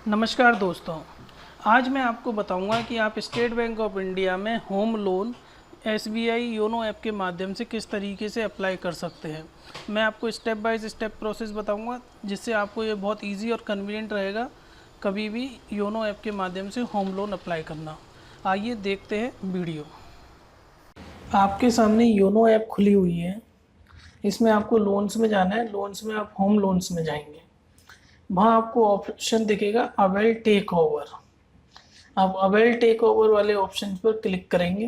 नमस्कार दोस्तों। आज मैं आपको बताऊंगा कि आप स्टेट बैंक ऑफ इंडिया में home loan SBI YONO app के माध्यम से किस तरीके से अप्लाई कर सकते हैं। मैं आपको स्टेप बाय स्टेप प्रोसेस बताऊंगा, जिससे आपको ये बहुत इजी और कन्वीनियंट रहेगा कभी भी योनो ऐप के माध्यम से होम लोन अप्लाई करना। आइए देखते हैं वीडियो। आपके सामने योनो ऐप खुली हुई है। इसमें आपको लोन्स में जाना है। लोन्स में आप होम लोन्स में जाएंगे। वहाँ आपको ऑप्शन दिखेगा अवेल टेक ओवर। आप अवेल टेक ओवर वाले ऑप्शन पर क्लिक करेंगे।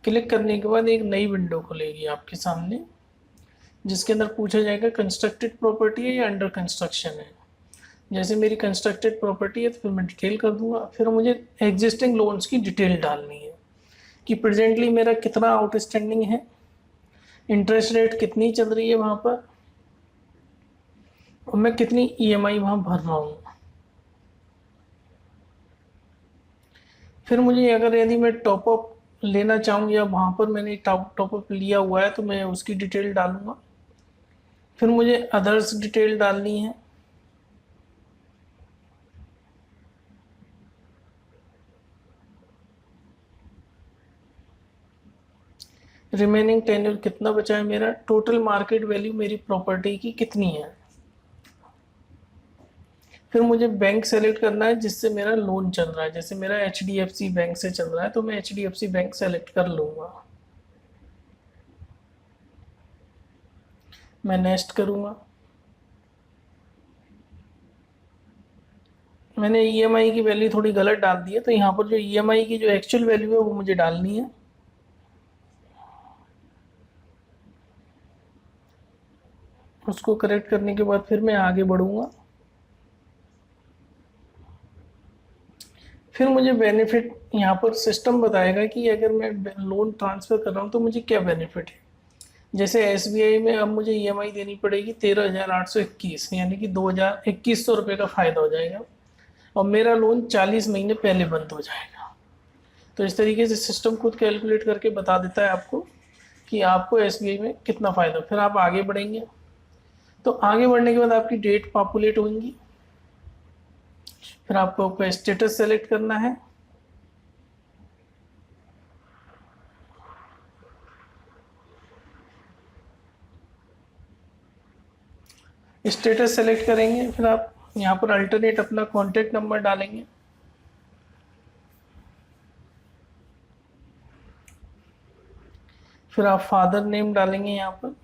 क्लिक करने के बाद एक नई विंडो खुलेगी आपके सामने, जिसके अंदर पूछा जाएगा कंस्ट्रक्टेड प्रॉपर्टी है या अंडर कंस्ट्रक्शन है। जैसे मेरी कंस्ट्रक्टेड प्रॉपर्टी है तो फिर मैं डिटेल कर दूंगा। फिर मुझे एग्जिस्टिंग लोन्स की डिटेल डालनी है कि प्रेजेंटली मेरा कितना आउटस्टैंडिंग है, इंटरेस्ट रेट कितनी चल रही है वहाँ पर, और मैं कितनी ईएमआई वहाँ भर रहा हूँ। फिर मुझे अगर यदि मैं टॉपअप लेना चाहूँ या वहाँ पर मैंने टॉपअप लिया हुआ है तो मैं उसकी डिटेल डालूंगा। फिर मुझे अदर्स डिटेल डालनी है। रिमेनिंग टेन्योर कितना बचा है मेरा, टोटल मार्केट वैल्यू मेरी प्रॉपर्टी की कितनी है। फिर मुझे बैंक सेलेक्ट करना है जिससे मेरा लोन चल रहा है। जैसे मेरा एचडीएफसी बैंक से चल रहा है तो मैं एचडीएफसी बैंक सेलेक्ट कर लूँगा। मैं नेक्स्ट करूँगा। मैंने ईएमआई की वैल्यू थोड़ी गलत डाल दी है, तो यहाँ पर जो ईएमआई की जो एक्चुअल वैल्यू है वो मुझे डालनी है। उसको करेक्ट करने के बाद फिर मैं आगे बढ़ूँगा। फिर मुझे बेनिफिट यहाँ पर सिस्टम बताएगा कि अगर मैं लोन ट्रांसफ़र कर रहा हूँ तो मुझे क्या बेनिफिट है। जैसे एसबीआई में अब मुझे ईएमआई देनी पड़ेगी 13,821, यानी कि 2,2100 रुपये का फ़ायदा हो जाएगा, और मेरा लोन 40 महीने पहले बंद हो जाएगा। तो इस तरीके से सिस्टम खुद कैलकुलेट करके बता देता है आपको कि आपको एसबीआई में कितना फ़ायदा। फिर आप आगे बढ़ेंगे तो आगे बढ़ने के बाद आपकी डेट पॉपुलेट होंगी। फिर आपको आपका स्टेटस सेलेक्ट करना है। स्टेटस सेलेक्ट करेंगे, फिर आप यहाँ पर अल्टरनेट अपना कॉन्टैक्ट नंबर डालेंगे। फिर आप फादर नेम डालेंगे यहाँ पर।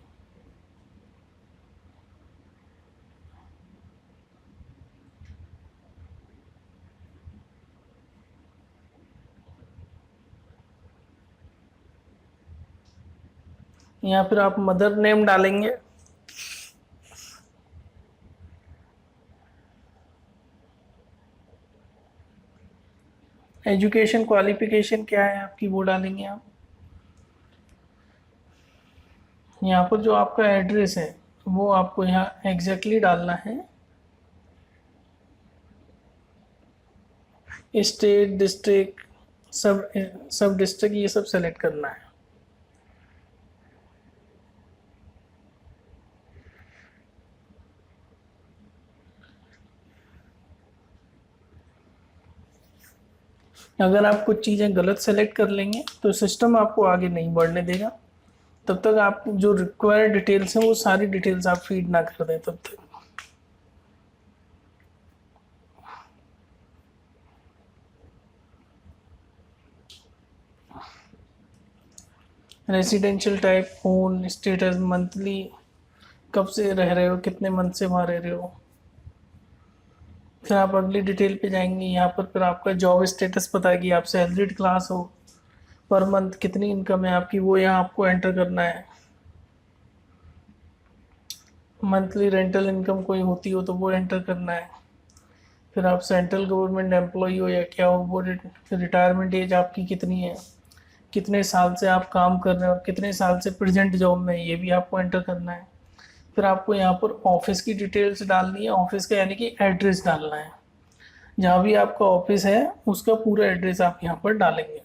यहाँ फिर आप मदर नेम डालेंगे। एजुकेशन क्वालिफिकेशन क्या है आपकी वो डालेंगे आप। यहाँ पर जो आपका एड्रेस है वो आपको यहाँ एग्जैक्टली डालना है। स्टेट, डिस्ट्रिक्ट, सब सब डिस्ट्रिक्ट ये सब सेलेक्ट करना है। अगर आप कुछ चीज़ें गलत सेलेक्ट कर लेंगे तो सिस्टम आपको आगे नहीं बढ़ने देगा। तब तक आप जो रिक्वायर्ड डिटेल्स हैं वो सारी डिटेल्स आप फीड ना कर दें तब तक। Residential type, phone status, monthly, कब से रह रहे हो, कितने मंथ से वहाँ रह रहे हो। फिर आप अगली डिटेल पे जाएंगे। यहाँ पर फिर आपका जॉब स्टेटस बताएगी, आप सैलरीड क्लास हो, पर मंथ कितनी इनकम है आपकी वो यहाँ आपको एंटर करना है। मंथली रेंटल इनकम कोई होती हो तो वो एंटर करना है। फिर आप सेंट्रल गवर्नमेंट एम्प्लॉई हो या क्या हो वो, फिर रिटायरमेंट एज आपकी कितनी है, कितने साल से आप काम कर रहे हो और कितने साल से प्रेजेंट जॉब में है, ये भी आपको एंटर करना है। फिर आपको यहाँ पर ऑफिस की डिटेल्स डालनी है। ऑफिस का यानी कि एड्रेस डालना है। जहाँ भी आपका ऑफिस है उसका पूरा एड्रेस आप यहाँ पर डालेंगे।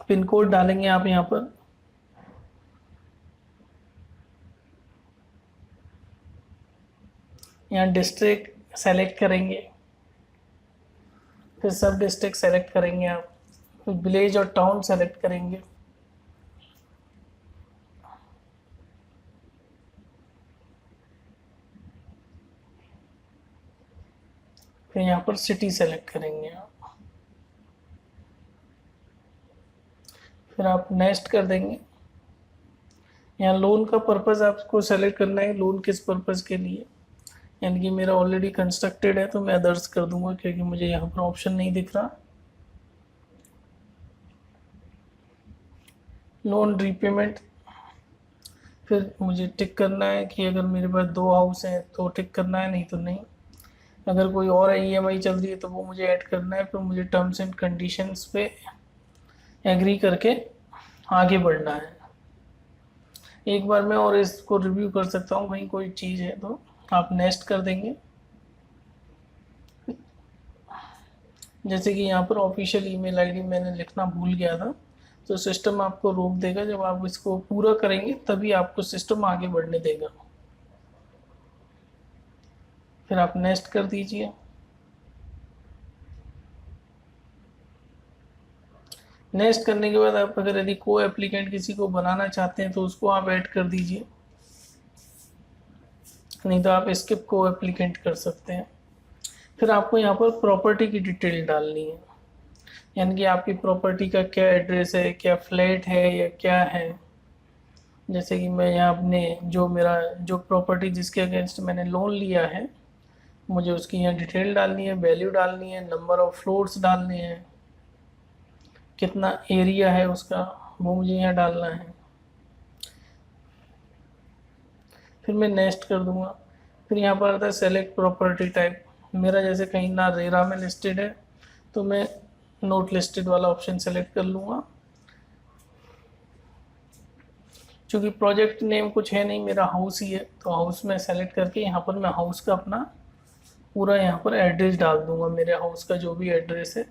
पिन कोड डालेंगे आप यहाँ पर, यहाँ डिस्ट्रिक्ट सेलेक्ट करेंगे, फिर सब डिस्ट्रिक्ट सेलेक्ट करेंगे आप, फिर विलेज और टाउन सेलेक्ट करेंगे, फिर यहाँ पर सिटी सेलेक्ट करेंगे आप, फिर आप नेक्स्ट कर देंगे। यहाँ लोन का पर्पज़ आपको सेलेक्ट करना है, लोन किस पर्पज़ के लिए, यानी कि मेरा ऑलरेडी कंस्ट्रक्टेड है तो मैं अदर्स कर दूंगा क्योंकि मुझे यहाँ पर ऑप्शन नहीं दिख रहा। लोन रीपेमेंट, फिर मुझे टिक करना है कि अगर मेरे पास 2 हाउस हैं तो टिक करना है, नहीं तो नहीं। अगर कोई और ईएमआई चल रही है तो वो मुझे ऐड करना है, फिर मुझे टर्म्स एंड कंडीशंस पे एग्री करके आगे बढ़ना है। एक बार मैं और इसको रिव्यू कर सकता हूँ, कहीं कोई चीज़ है तो आप नेक्स्ट कर देंगे। जैसे कि यहाँ पर ऑफिशियल ईमेल आईडी मैंने लिखना भूल गया था, तो सिस्टम आपको रोक देगा, जब आप इसको पूरा करेंगे तभी आपको सिस्टम आगे बढ़ने देगा। फिर आप नेक्स्ट कर दीजिए। नेक्स्ट करने के बाद आप अगर यदि को एप्लीकेंट किसी को बनाना चाहते हैं तो उसको आप ऐड कर दीजिए, नहीं तो आप स्किप को एप्लीकेंट कर सकते हैं। फिर आपको यहाँ पर प्रॉपर्टी की डिटेल डालनी है, यानी कि आपकी प्रॉपर्टी का क्या एड्रेस है, क्या फ्लैट है या क्या है। जैसे कि मैं यहाँ अपने जो प्रॉपर्टी जिसके अगेंस्ट मैंने लोन लिया है, मुझे उसकी यहाँ डिटेल डालनी है, वैल्यू डालनी है, नंबर ऑफ फ्लोर्स डालने हैं, कितना एरिया है उसका वो मुझे यहाँ डालना है। फिर मैं नेक्स्ट कर दूंगा। फिर यहाँ पर आता है सेलेक्ट प्रॉपर्टी टाइप। मेरा जैसे कहीं ना रेरा में लिस्टेड है तो मैं नोट लिस्टेड वाला ऑप्शन सेलेक्ट कर लूँगा। क्योंकि प्रोजेक्ट नेम कुछ है नहीं, मेरा हाउस ही है, तो हाउस में सेलेक्ट करके यहाँ पर मैं हाउस का अपना पूरा यहाँ पर एड्रेस डाल दूंगा। मेरे हाउस का जो भी एड्रेस है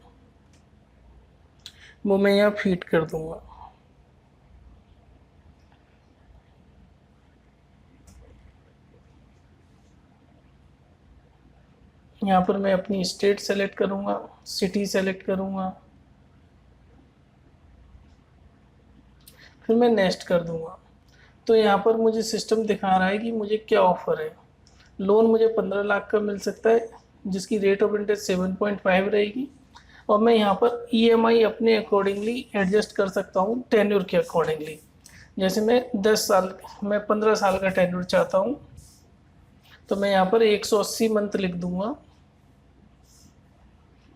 वो मैं यहाँ फीड कर दूंगा। यहाँ पर मैं अपनी स्टेट सेलेक्ट करूँगा, सिटी सेलेक्ट करूँगा, फिर मैं नेक्स्ट कर दूँगा। तो यहाँ पर मुझे सिस्टम दिखा रहा है कि मुझे क्या ऑफ़र है। लोन मुझे 15 लाख का मिल सकता है जिसकी रेट ऑफ इंटरेस्ट 7.5 रहेगी, और मैं यहाँ पर ईएमआई अपने अकॉर्डिंगली एडजस्ट कर सकता हूँ टेन्योर के अकॉर्डिंगली। जैसे मैं 15 साल का टेन्योर चाहता हूँ तो मैं यहाँ पर 180 मंथ लिख दूँगा।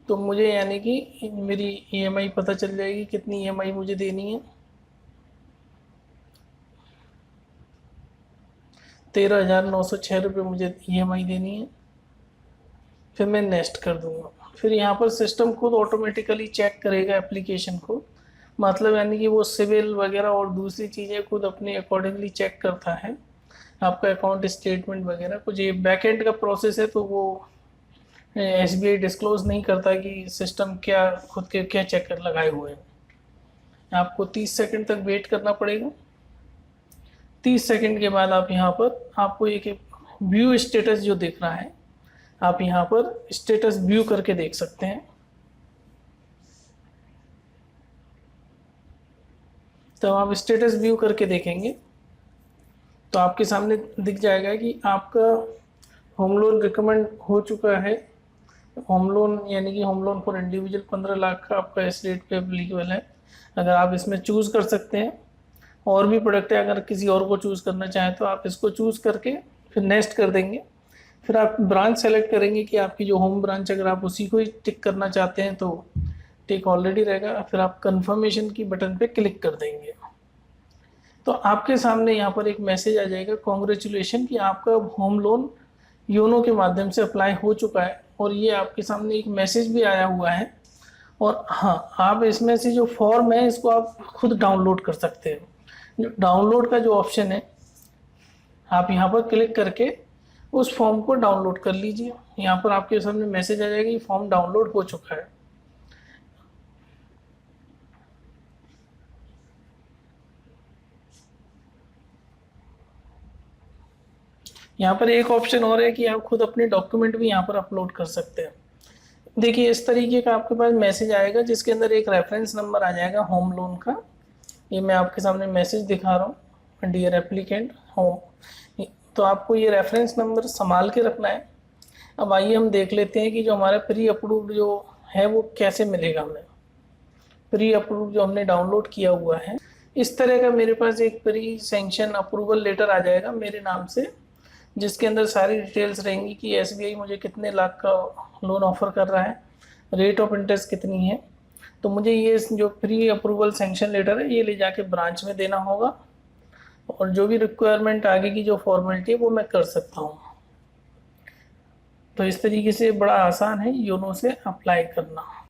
तो मुझे यानी कि मेरी ईएमआई पता चल जाएगी कितनी ईएमआई मुझे देनी है। 13,906 रुपये मुझे ईएमआई देनी है। फिर मैं नेक्स्ट कर दूंगा। फिर यहाँ पर सिस्टम खुद ऑटोमेटिकली चेक करेगा एप्लीकेशन को, मतलब यानी कि वो सिविल वगैरह और दूसरी चीज़ें खुद अपने अकॉर्डिंगली चेक करता है। आपका अकाउंट स्टेटमेंट वगैरह कुछ ये बैकएंड का प्रोसेस है, तो वो एसबीआई डिस्क्लोज नहीं करता कि सिस्टम क्या खुद के क्या चेकर लगाए हुए हैं। आपको 30 सेकंड तक वेट करना पड़ेगा। 30 सेकंड के बाद आप यहाँ पर आपको एक व्यू स्टेटस जो दिख रहा है, आप यहाँ पर स्टेटस व्यू करके देख सकते हैं। तो आप स्टेटस व्यू करके देखेंगे तो आपके सामने दिख जाएगा कि आपका होम लोन रिकमेंड हो चुका है। होम लोन यानी कि home loan for individual 15 lakh का आपका इस रेट पे एप्लीकेबल है। अगर आप इसमें चूज़ कर सकते हैं, और भी प्रोडक्ट है, अगर किसी और को चूज़ करना चाहें तो आप इसको चूज़ करके फिर नेक्स्ट कर देंगे। फिर आप ब्रांच सेलेक्ट करेंगे कि आपकी जो होम ब्रांच, अगर आप उसी को ही टिक करना चाहते हैं तो टिक ऑलरेडी रहेगा। फिर आप कंफर्मेशन की बटन पे क्लिक कर देंगे तो आपके सामने यहाँ पर एक मैसेज आ जाएगा, कॉन्ग्रेचुलेशन, कि आपका होम लोन योनो के माध्यम से अप्लाई हो चुका है। और ये आपके सामने एक मैसेज भी आया हुआ है। और हाँ, आप इसमें से जो फॉर्म है इसको आप खुद डाउनलोड कर सकते हैं। जो डाउनलोड का जो ऑप्शन है, आप यहाँ पर क्लिक करके उस फॉर्म को डाउनलोड कर लीजिए। यहाँ पर आपके सामने मैसेज आ जाएगा कि फॉर्म डाउनलोड हो चुका है। यहाँ पर एक ऑप्शन और है कि आप खुद अपने डॉक्यूमेंट भी यहाँ पर अपलोड कर सकते हैं। देखिए इस तरीके का आपके पास मैसेज आएगा जिसके अंदर एक रेफरेंस नंबर आ जाएगा होम लोन का। ये मैं आपके सामने मैसेज दिखा रहा हूँ, डियर एप्लीकेंट होम। तो आपको ये रेफरेंस नंबर संभाल के रखना है। अब आइए हम देख लेते हैं कि जो हमारा प्री अप्रूव्ड जो है वो कैसे मिलेगा हमें। प्री अप्रूव जो हमने डाउनलोड किया हुआ है, इस तरह का मेरे पास एक प्री सैंक्शन अप्रूवल लेटर आ जाएगा मेरे नाम से, जिसके अंदर सारी डिटेल्स रहेंगी कि एसबीआई मुझे कितने लाख का लोन ऑफर कर रहा है, रेट ऑफ इंटरेस्ट कितनी है। तो मुझे ये जो प्री अप्रूवल सैंक्शन लेटर है ये ले जाके ब्रांच में देना होगा, और जो भी रिक्वायरमेंट आगे की जो फॉर्मेलिटी है वो मैं कर सकता हूँ। तो इस तरीके से बड़ा आसान है योनो से अप्लाई करना।